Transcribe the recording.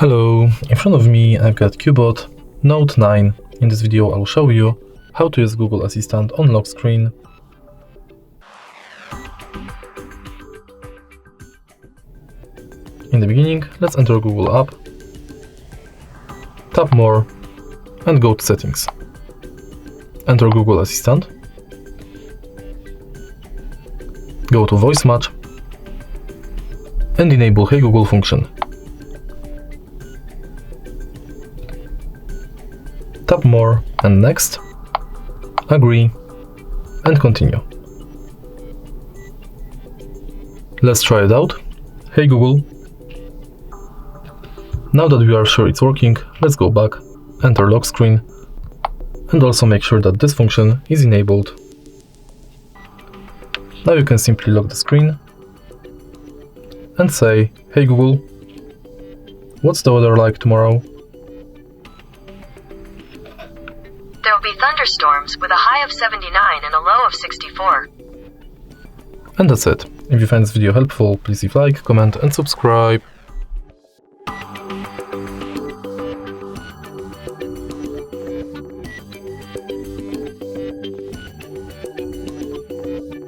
Hello, in front of me I've got Cubot Note 9. In this video I'll show you how to use Google Assistant on lock screen. In the beginning, let's enter Google app, tap More and go to Settings. Enter Google Assistant, go to Voice Match and enable Hey Google function. Tap More and Next, Agree and Continue. Let's try it out. Hey Google. Now that we are sure it's working, let's go back, enter lock screen and also make sure that this function is enabled. Now you can simply lock the screen and say, Hey Google, what's the weather like tomorrow? There will be thunderstorms with a high of 79 and a low of 64. And that's it. If you find this video helpful, please leave a like, comment and subscribe.